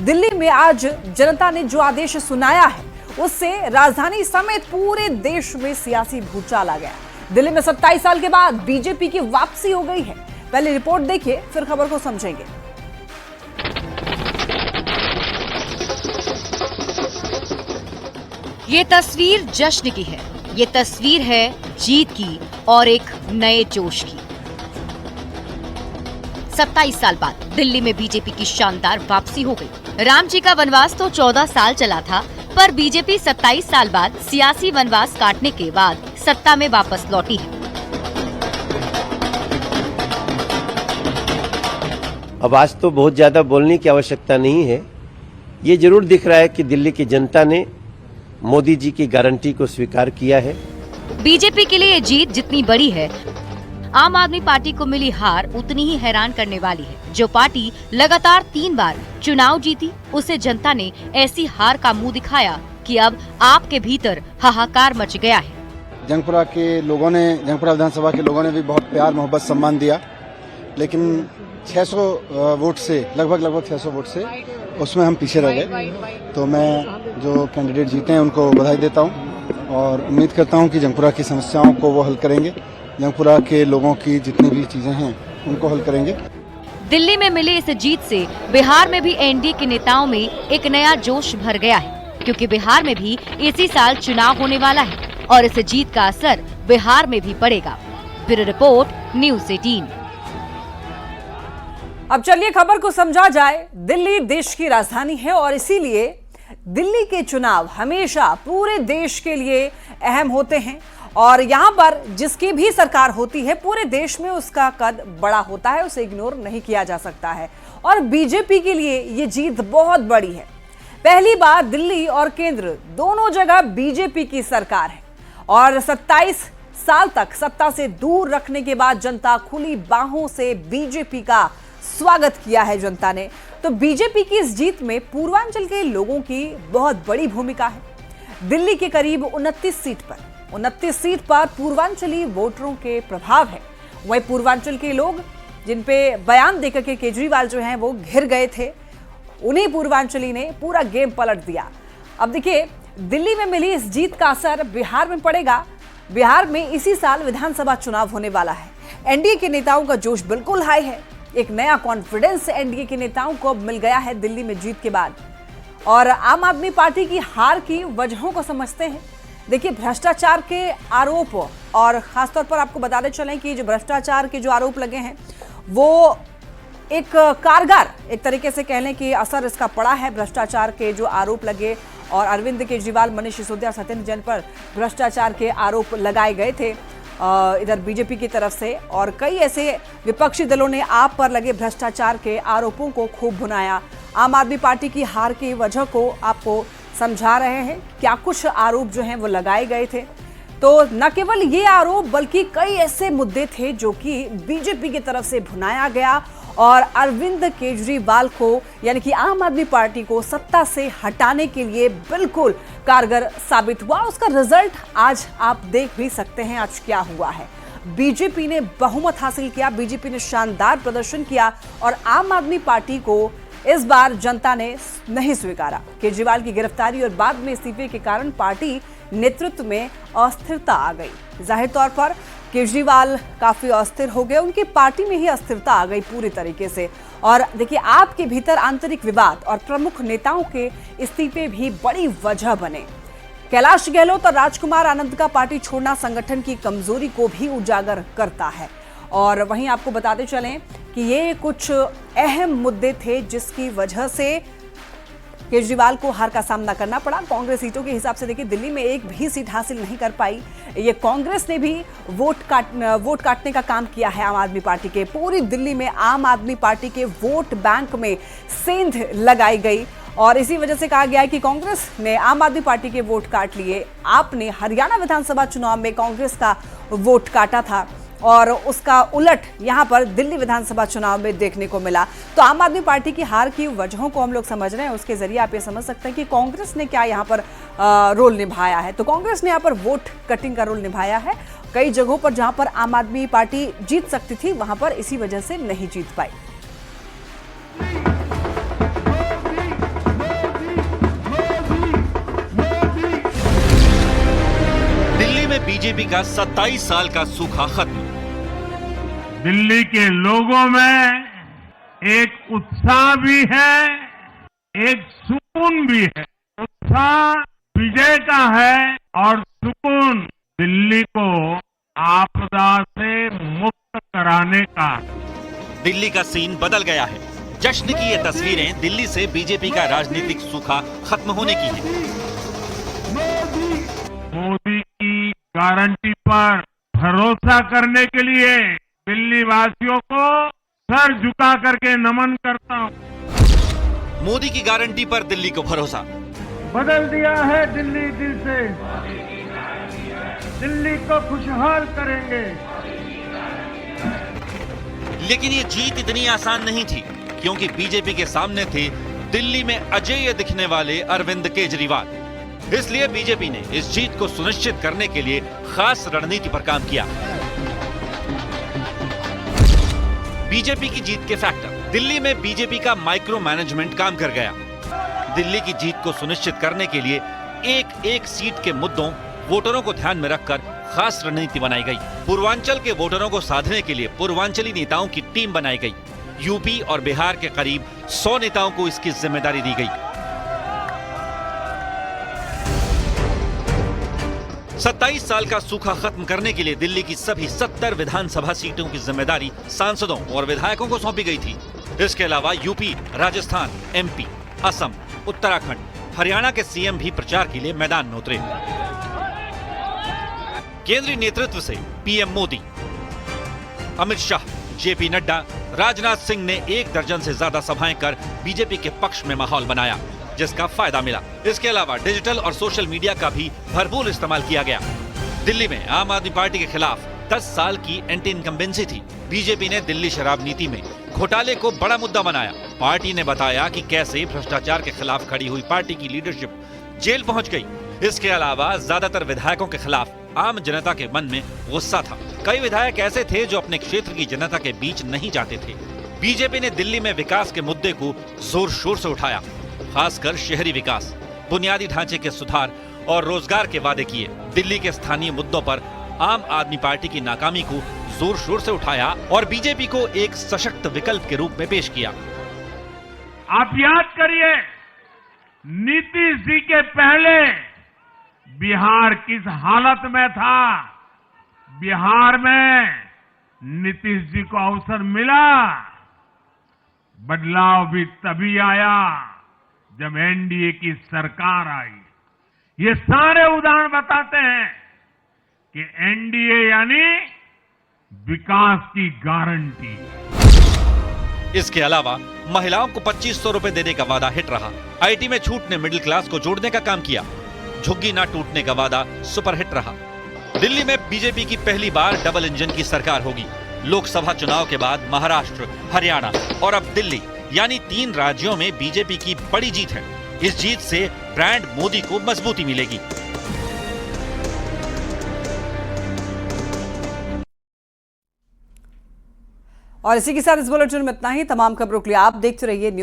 दिल्ली में आज जनता ने जो आदेश सुनाया है उससे राजधानी समेत पूरे देश में सियासी भूचाल आ गया। दिल्ली में 27 साल के बाद बीजेपी की वापसी हो गई है। पहले रिपोर्ट देखिए, फिर खबर को समझेंगे। ये तस्वीर जश्न की है, ये तस्वीर है जीत की और एक नए जोश की। 27 साल बाद दिल्ली में बीजेपी की शानदार वापसी हो गई। राम जी का वनवास तो 14 साल चला था, पर बीजेपी 27 साल बाद सियासी वनवास काटने के बाद सत्ता में वापस लौटी है। अब आज तो बहुत ज्यादा बोलने की आवश्यकता नहीं है। ये जरूर दिख रहा है कि दिल्ली की जनता ने मोदी जी की गारंटी को स्वीकार किया है। बीजेपी के लिए ये जीत जितनी बड़ी है, आम आदमी पार्टी को मिली हार उतनी ही हैरान करने वाली है। जो पार्टी लगातार 3 बार चुनाव जीती, उसे जनता ने ऐसी हार का मुंह दिखाया कि अब आपके भीतर हाहाकार मच गया है। जंगपुरा के लोगों ने, जंगपुरा विधानसभा के लोगों ने भी बहुत प्यार मोहब्बत सम्मान दिया, लेकिन 600 वोट से लगभग 600 वोट से उसमें हम पीछे रह गए। तो मैं जो कैंडिडेट जीते हैं उनको बधाई देता हूं और उम्मीद करता हूं कि जंगपुरा की समस्याओं को वो हल करेंगे, जंगपुरा के लोगों की जितनी भी चीजें हैं उनको हल करेंगे। दिल्ली में मिली इस जीत से बिहार में भी एनडीए के नेताओं में एक नया जोश भर गया है, क्योंकि बिहार में भी इसी साल चुनाव होने वाला है और इस जीत का असर बिहार में भी पड़ेगा। Bureau report, news 18। अब चलिए खबर को समझा जाए। दिल्ली देश की राजधानी है और इसीलिए दिल्ली के चुनाव हमेशा पूरे देश के लिए अहम होते हैं और यहां पर जिसकी भी सरकार होती है पूरे देश में उसका कद बड़ा होता है, उसे इग्नोर नहीं किया जा सकता है। और बीजेपी के लिए ये जीत बहुत बड़ी है। पहली बार दिल्ली और केंद्र दोनों जगह बीजेपी की सरकार है और 27 साल तक सत्ता से दूर रखने के बाद जनता खुली बाहों से बीजेपी का स्वागत किया है जनता ने। तो बीजेपी की इस जीत में पूर्वांचल के लोगों की बहुत बड़ी भूमिका है। दिल्ली के करीब 29 सीट पर पूर्वांचली वोटरों के प्रभाव है। वही पूर्वांचल के लोग जिन पे बयान देकर के केजरीवाल जो हैं वो घिर गए थे, उन्हीं पूर्वांचली ने पूरा गेम पलट दिया। अब देखिए, दिल्ली में मिली इस जीत का असर बिहार में पड़ेगा। बिहार में इसी साल विधानसभा चुनाव होने वाला है। एनडीए के नेताओं का जोश बिल्कुल हाई है। एक नया कॉन्फिडेंस एनडीए के नेताओं को अब मिल गया है दिल्ली में जीत के बाद। और आम आदमी पार्टी की हार की वजहों को समझते हैं। देखिए, भ्रष्टाचार के आरोप, और खासतौर पर आपको बताते चलें कि जो भ्रष्टाचार के जो आरोप लगे हैं वो एक कारगर, एक तरीके से कह लें कि असर इसका पड़ा है। भ्रष्टाचार के जो आरोप लगे और अरविंद केजरीवाल, मनीष सिसोदिया, सत्येंद्र जैन पर भ्रष्टाचार के आरोप लगाए गए थे इधर बीजेपी की तरफ से, और कई ऐसे विपक्षी दलों ने आप पर लगे भ्रष्टाचार के आरोपों को खूब भुनाया। आम आदमी पार्टी की हार की वजह को आपको समझा रहे हैं, क्या कुछ आरोप जो हैं वो लगाए गए थे। तो न केवल ये आरोप बल्कि कई ऐसे मुद्दे थे जो कि बीजेपी की तरफ से भुनाया गया और अरविंद केजरीवाल को, यानी कि आम आदमी पार्टी को सत्ता से हटाने के लिए बिल्कुल कारगर साबित हुआ। उसका रिजल्ट आज आप देख भी सकते हैं आज क्या हुआ है। बीजेपी ने बहुमत हासिल किया, बीजेपी ने शानदार प्रदर्शन किया और आम आदमी पार्टी को इस बार जनता ने नहीं स्वीकारा। केजरीवाल की गिरफ्तारी और बाद में इस्तीफे के कारण पार्टी नेतृत्व में अस्थिरता आ गई। जाहिर तौर पर केजरीवाल काफी अस्थिर हो गए, उनकी पार्टी में ही अस्थिरता आ गई पूरी तरीके से। और देखिए, आपके भीतर आंतरिक विवाद और प्रमुख नेताओं के इस्तीफे भी बड़ी वजह बने। कैलाश गहलोत और राजकुमार आनंद का पार्टी छोड़ना संगठन की कमजोरी को भी उजागर करता है। और वहीं आपको बताते चलें कि ये कुछ अहम मुद्दे थे जिसकी वजह से केजरीवाल को हार का सामना करना पड़ा। कांग्रेस सीटों के हिसाब से देखिए, दिल्ली में एक भी सीट हासिल नहीं कर पाई। ये कांग्रेस ने भी वोट काटने का काम किया है आम आदमी पार्टी के। पूरी दिल्ली में आम आदमी पार्टी के वोट बैंक में सेंध लगाई गई और इसी वजह से कहा गया है कि कांग्रेस ने आम आदमी पार्टी के वोट काट लिए। आपने हरियाणा विधानसभा चुनाव में कांग्रेस का वोट काटा था और उसका उलट यहां पर दिल्ली विधानसभा चुनाव में देखने को मिला। तो आम आदमी पार्टी की हार की वजहों को हम लोग समझ रहे हैं, उसके जरिए आप ये समझ सकते हैं कि कांग्रेस ने क्या यहां पर रोल निभाया है। तो कांग्रेस ने यहां पर वोट कटिंग का रोल निभाया है। कई जगहों पर जहां पर आम आदमी पार्टी जीत सकती थी वहां पर इसी वजह से नहीं जीत पाई। बीजेपी का 27 साल का सूखा खत्म। दिल्ली के लोगों में एक उत्साह भी है, एक सुकून भी है। उत्साह विजय का है और सुकून दिल्ली को आपदा से मुक्त कराने का। दिल्ली का सीन बदल गया है। जश्न की ये तस्वीरें दिल्ली से बीजेपी का राजनीतिक सूखा खत्म होने की है। मोदी की गारंटी पर भरोसा करने के लिए दिल्ली वासियों को सर झुका करके नमन करता हूँ। मोदी की गारंटी पर दिल्ली को भरोसा। बदल दिया है दिल्ली दिल से, दिल्ली को खुशहाल करेंगे। लेकिन ये जीत इतनी आसान नहीं थी, क्योंकि बीजेपी के सामने थे दिल्ली में अजेय दिखने वाले अरविंद केजरीवाल। इसलिए बीजेपी ने इस जीत को सुनिश्चित करने के लिए खास रणनीति पर काम किया। बीजेपी की जीत के फैक्टर। दिल्ली में बीजेपी का माइक्रो मैनेजमेंट काम कर गया। दिल्ली की जीत को सुनिश्चित करने के लिए एक एक सीट के मुद्दों, वोटरों को ध्यान में रखकर खास रणनीति बनाई गई। पूर्वांचल के वोटरों को साधने के लिए पूर्वांचली नेताओं की टीम बनाई गई। यूपी और बिहार के करीब 100 नेताओं को इसकी जिम्मेदारी दी गई। 27 साल का सूखा खत्म करने के लिए दिल्ली की सभी 70 विधानसभा सीटों की जिम्मेदारी सांसदों और विधायकों को सौंपी गई थी। इसके अलावा यूपी, राजस्थान, एमपी, असम, उत्तराखंड, हरियाणा के सीएम भी प्रचार के लिए मैदान में उतरे। केंद्रीय नेतृत्व से पीएम मोदी, अमित शाह, जेपी नड्डा, राजनाथ सिंह ने 1 दर्जन से ज्यादा सभाएं कर बीजेपी के पक्ष में माहौल बनाया, जिसका फायदा मिला। इसके अलावा डिजिटल और सोशल मीडिया का भी भरपूर इस्तेमाल किया गया। दिल्ली में आम आदमी पार्टी के खिलाफ 10 साल की एंटी इनकम्बेंसी थी। बीजेपी ने दिल्ली शराब नीति में घोटाले को बड़ा मुद्दा बनाया। पार्टी ने बताया कि कैसे भ्रष्टाचार के खिलाफ खड़ी हुई पार्टी की लीडरशिप जेल पहुंच गई। इसके अलावा ज्यादातर विधायकों के खिलाफ आम जनता के मन में गुस्सा था। कई विधायक ऐसे थे जो अपने क्षेत्र की जनता के बीच नहीं जाते थे। बीजेपी ने दिल्ली में विकास के मुद्दे को जोर शोर से उठाया, खासकर शहरी विकास, बुनियादी ढांचे के सुधार और रोजगार के वादे किए। दिल्ली के स्थानीय मुद्दों पर आम आदमी पार्टी की नाकामी को जोर शोर से उठाया और बीजेपी को एक सशक्त विकल्प के रूप में पेश किया। आप याद करिए, नीतीश जी के पहले बिहार किस हालत में था। बिहार में नीतीश जी को अवसर मिला। बदलाव भी तभी आया जब एनडीए की सरकार आई। ये सारे उदाहरण बताते हैं कि एनडीए यानी विकास की गारंटी। इसके अलावा महिलाओं को 2500 रुपए देने का वादा हिट रहा। आईटी में छूट ने मिडिल क्लास को जोड़ने का काम किया। झुग्गी ना टूटने का वादा सुपर हिट रहा। दिल्ली में बीजेपी की पहली बार डबल इंजन की सरकार होगी। लोकसभा चुनाव के बाद महाराष्ट्र, हरियाणा और अब दिल्ली यानी 3 राज्यों में बीजेपी की बड़ी जीत है। इस जीत से ब्रांड मोदी को मजबूती मिलेगी। और इसी के साथ इस बुलेटिन में इतना ही। तमाम खबरों के लिए आप देखते रहिए न्यूज़।